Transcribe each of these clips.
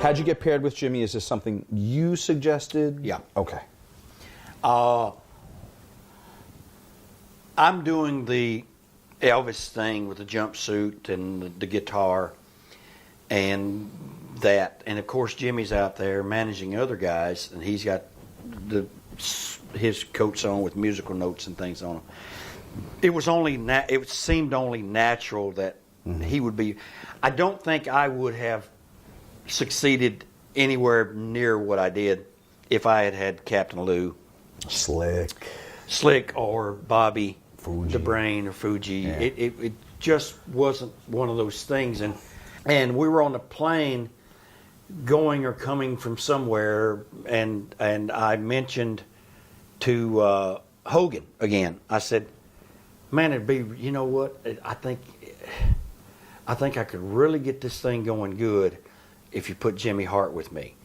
How'd you get paired with Jimmy? Is this something you suggested? Yeah. Okay. I'm doing the Elvis thing with the jumpsuit and the guitar and that. And, of course, Jimmy's out there managing other guys, and he's got his coats on with musical notes and things on them. It seemed only natural that he would be. I don't think I would have succeeded anywhere near what I did if I had had Captain Lou, Slick, or Bobby, Fuji. the Brain, or Fuji. Yeah. It just wasn't one of those things. And we were on a plane going or coming from somewhere, and I mentioned to Hogan again. I said, "Man, it'd be, you know what? I think I could really get this thing going good if you put Jimmy Hart with me."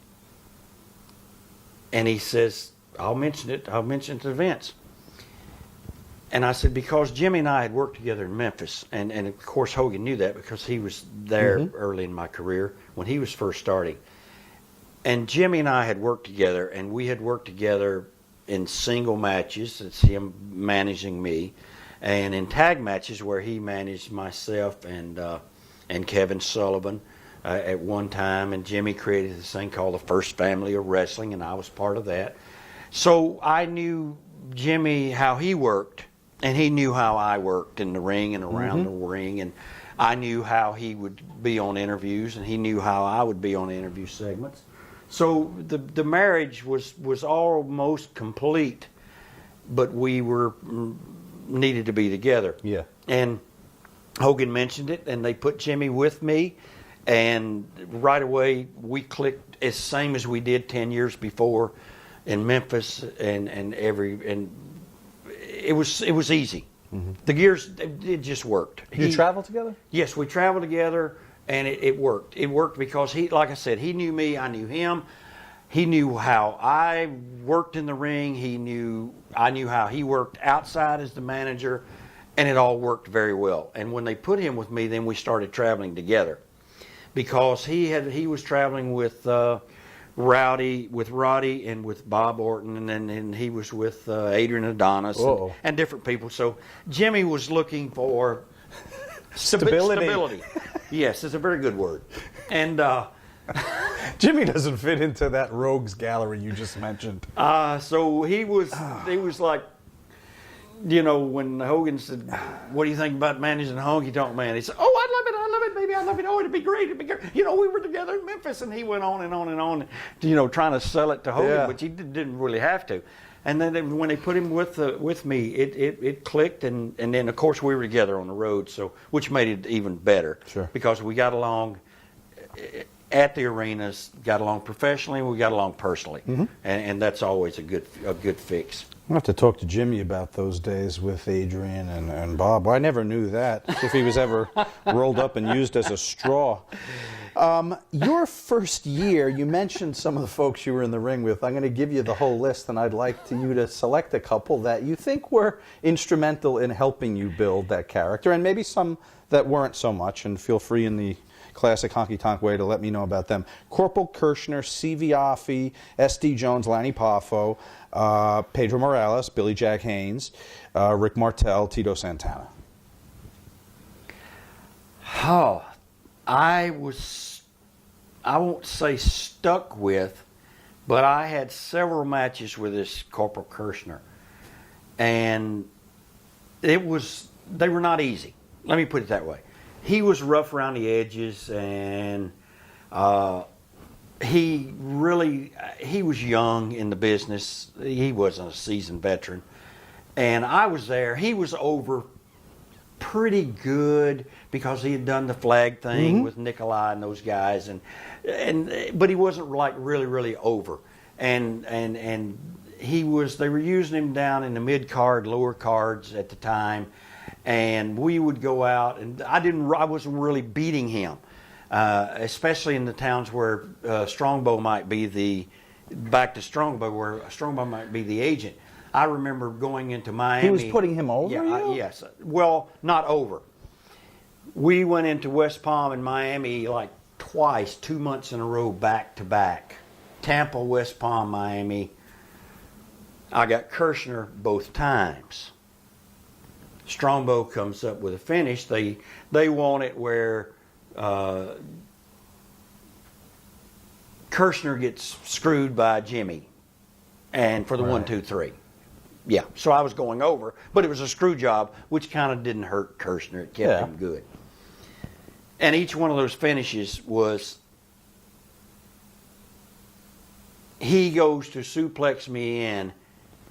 And he says, "I'll mention it. I'll mention it to Vince." And I said, because Jimmy and I had worked together in Memphis, and of course Hogan knew that because he was there early in my career when he was first starting. And Jimmy and I had worked together, and we had worked together in single matches. It's him managing me, and in tag matches where he managed myself and Kevin Sullivan at one time. And Jimmy created this thing called the First Family of Wrestling, and I was part of that. So I knew Jimmy, how he worked, and he knew how I worked in the ring and around the ring, and I knew how he would be on interviews, and he knew how I would be on interview segments. So the marriage was almost complete, but we needed to be together. Yeah. And Hogan mentioned it, and they put Jimmy with me, and right away we clicked as same as we did 10 years before in Memphis, and it was easy. The gears, it just worked. You travel together? Yes, we traveled together, and it worked. It worked because he, like I said, he knew me, I knew him. He knew how I worked in the ring. I knew how he worked outside as the manager, and it all worked very well. And when they put him with me, then we started traveling together, because he was traveling with Roddy and with Bob Orton, and he was with Adrian Adonis and different people. So Jimmy was looking for stability. Yes, it's a very good word. And Jimmy doesn't fit into that rogues gallery you just mentioned. So he was like, you know, when Hogan said, "What do you think about managing Honky Tonk Man?" He said, "Oh, I love it, baby, I love it. Oh, it'd be great, You know, we were together in Memphis," and he went on and on and on, you know, trying to sell it to Hogan, which he didn't really have to. And then when they put him with me, it clicked, and then of course we were together on the road, so which made it even better. Sure. Because we got along at the arenas, got along professionally, we got along personally, and that's always a good fix. I'll have to talk to Jimmy about those days with Adrian and Bob. Well, I never knew that, if he was ever rolled up and used as a straw. Your first year, you mentioned some of the folks you were in the ring with. I'm going to give you the whole list, and I'd like you to select a couple that you think were instrumental in helping you build that character, and maybe some that weren't so much, and feel free in the classic honky tonk way to let me know about them. Corporal Kirchner, C.V. Affi, S.D. Jones, Lanny Poffo, Pedro Morales, Billy Jack Haynes, Rick Martel, Tito Santana. Oh, I won't say stuck with, but I had several matches with this Corporal Kirchner, and they were not easy. Let me put it that way. He was rough around the edges, and he was young in the business. He wasn't a seasoned veteran, and I was there. He was over pretty good because he had done the flag thing with Nikolai and those guys, but he wasn't like really over, and they were using him down in the mid card, lower cards at the time. And we would go out, and I wasn't really beating him, especially in the towns where Strongbow might be where Strongbow might be the agent. I remember going into Miami. He was putting him over you? Yes. Well, not over. We went into West Palm in Miami like twice, 2 months in a row, back to back. Tampa, West Palm, Miami. I got Kirchner both times. Strongbow comes up with a finish. They want it where Kirchner gets screwed by Jimmy, and for the Right. 1, 2, 3. Yeah, so I was going over, but it was a screw job, which kind of didn't hurt Kirchner. It kept him good. And each one of those finishes was, he goes to suplex me in,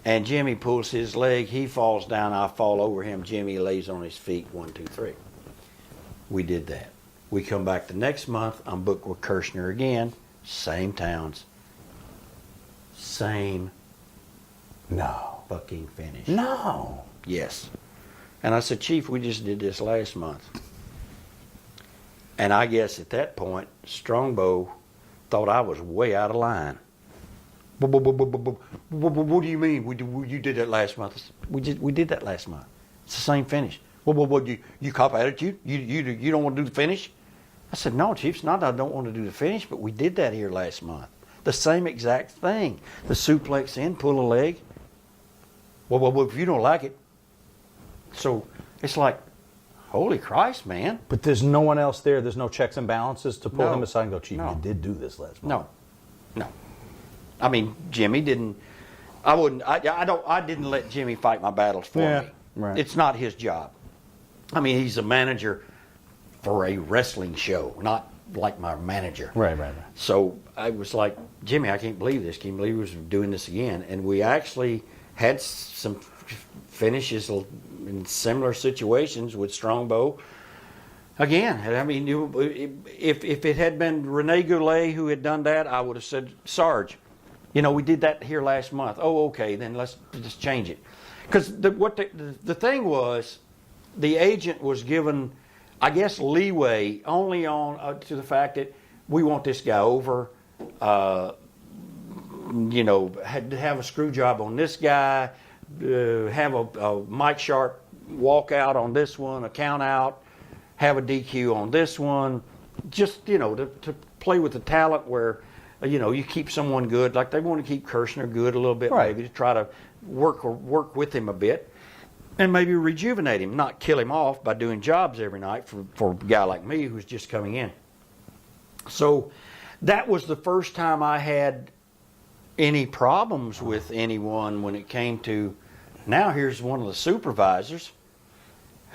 and Jimmy pulls his leg. He falls down. I fall over him. Jimmy lays on his feet. 1, 2, 3. We did that. We come back the next month. I'm booked with Kirchner again. Same towns. Same No. fucking finish. No. Yes. And I said, Chief, we just did this last month. And I guess at that point, Strongbow thought I was way out of line. What do you mean? You did that last month? I said, we did that last month. It's the same finish. What you cop attitude? You don't want to do the finish? I said, no, Chief, it's not that I don't want to do the finish, but we did that here last month. The same exact thing. The suplex in, pull a leg. Well, if you don't like it. So it's like, holy Christ, man. But there's no one else there. There's no checks and balances to pull No. him aside and go, Chief, No. you did do this last month. No. I mean, Jimmy didn't. I didn't let Jimmy fight my battles for Yeah, me. right. It's not his job. I mean, he's a manager for a wrestling show, not like my manager. Right. So I was like, Jimmy, I can't believe this. Can you believe he was doing this again? And we actually had some finishes in similar situations with Strongbow. Again, I mean, if it had been Rene Goulet who had done that, I would have said, Sarge, we did that here last month. Oh, okay, then let's just change it. Because the thing was, the agent was given, I guess, leeway only on to the fact that we want this guy over. Had to have a screw job on this guy, have a Mike Sharp walk out on this one, a count out, have a DQ on this one, just to play with the talent where you keep someone good, like they want to keep Kirchner good a little bit, Right. maybe to try to work with him a bit, and maybe rejuvenate him, not kill him off by doing jobs every night for a guy like me who's just coming in. So that was the first time I had any problems with anyone when it came to. Now here's one of the supervisors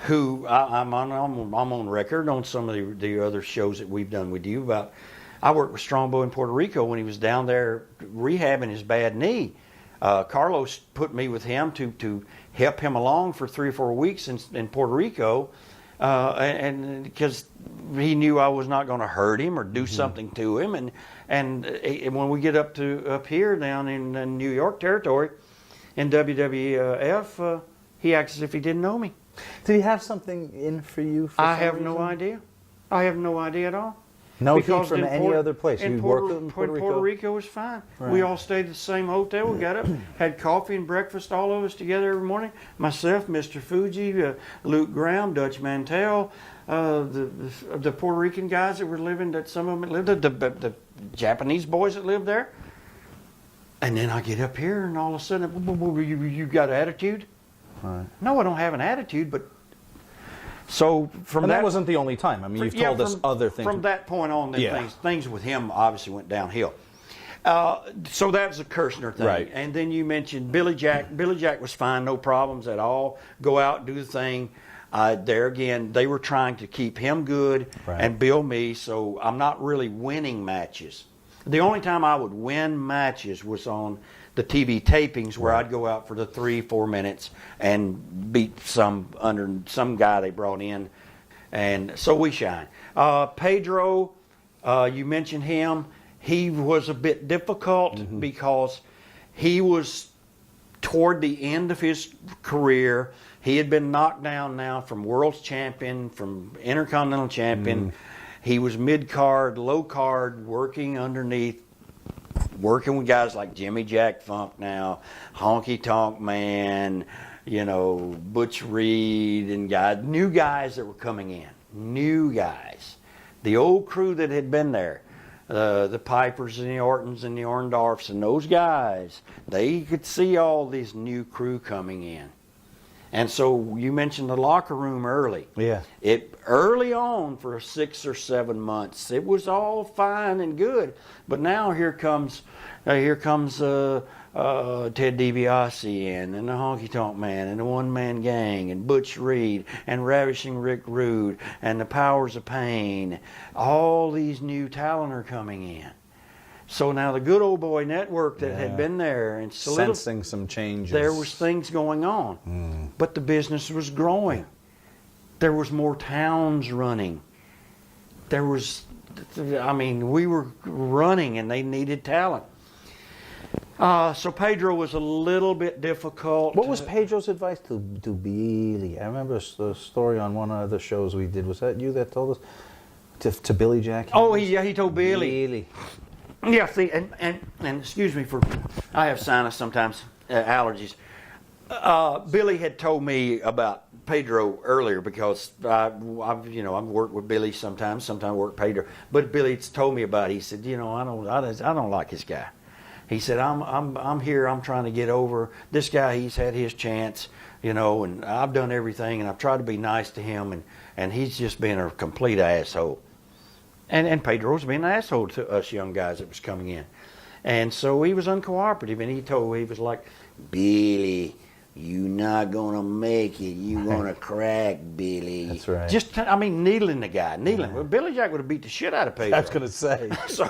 who I'm on record on some of the other shows that we've done with you about. I worked with Strongbow in Puerto Rico when he was down there rehabbing his bad knee. Carlos put me with him to help him along for 3 or 4 weeks in Puerto Rico, and because he knew I was not going to hurt him or do something to him, and when we get up here down in New York territory in WWF, he acts as if he didn't know me. Did he have something in for you? I have no idea. I have no idea at all. No heat Because from in any other place. In You Puerto, worked in Puerto Rico? Puerto Rico was fine. Right. We all stayed at the same hotel. We got up, had coffee and breakfast, all of us together every morning. Myself, Mr. Fuji, Luke Graham, Dutch Mantel, the Puerto Rican guys that were living, that some of them lived, the Japanese boys that lived there. And then I get up here, and all of a sudden, you got attitude? Right. No, I don't have an attitude, but. So from And that wasn't the only time. I mean, you've told us other things. From that point on, then Yeah. things with him obviously went downhill. So that was a Kirchner thing. Right. And then you mentioned Billy Jack. Billy Jack was fine, no problems at all. Go out, do the thing. There again, they were trying to keep him good Right. and build me, so I'm not really winning matches. The only time I would win matches was on the TV tapings where I'd go out for the 3-4 minutes and beat some guy they brought in, and so we shine. Pedro, you mentioned him. He was a bit difficult because he was toward the end of his career. He had been knocked down now from world's champion, from intercontinental champion. He was mid-card, low-card, working underneath, working with guys like Jimmy Jack Funk now, Honky Tonk Man, Butch Reed and new guys that were coming in. New guys. the old crew that had been there, the Pipers and the Ortons and the Orndorffs and those guys, they could see all this new crew coming in. And so you mentioned the locker room early. Yeah. Early on for 6 or 7 months, it was all fine and good. But now here comes Ted DiBiase and the Honky Tonk Man and the One Man Gang and Butch Reed and Ravishing Rick Rude and the Powers of Pain. All these new talent are coming in. So now the good old boy network that had been there and sensing some changes. There was things going on, but the business was growing. There was more towns running. We were running and they needed talent. So Pedro was a little bit difficult. What was Pedro's advice to Billy? I remember the story on one of the shows we did. Was that you that told us? To Billy Jack? He told Billy. Yeah, see, and excuse me for, I have sinus sometimes, allergies. Billy had told me about Pedro earlier because I've worked with Billy sometimes work Pedro. But Billy told me about it. He said, I don't like this guy. He said, I'm here. I'm trying to get over this guy. He's had his chance, and I've done everything, and I've tried to be nice to him, and he's just been a complete asshole. And Pedro was being an asshole to us young guys that was coming in. And so he was uncooperative, and he was like, Billy, you not going to make it. You going to crack, Billy. That's right. Needling the guy. Well, Billy Jack would have beat the shit out of Pedro. I was going to say. So,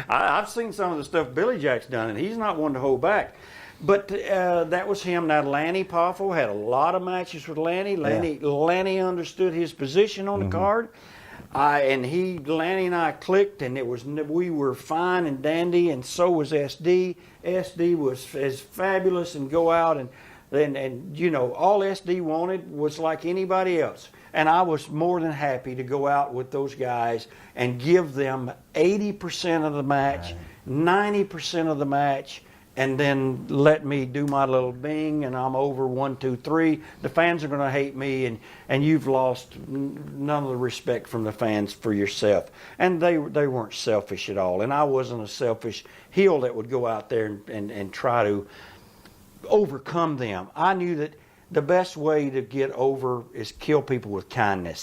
I've seen some of the stuff Billy Jack's done, and he's not one to hold back. But that was him. Now, Lanny Poffo had a lot of matches with Lanny. Lanny understood his position on the card. Lanny and I clicked, and we were fine and dandy, and so was SD. SD was as fabulous and go out and all SD wanted was like anybody else. And I was more than happy to go out with those guys and give them 80% of the match, 90% of the match, and then let me do my little bing, and I'm over 1, 2, 3. The fans are going to hate me, and you've lost none of the respect from the fans for yourself. And they weren't selfish at all. And I wasn't a selfish heel that would go out there and try to overcome them. I knew that the best way to get over is kill people with kindness.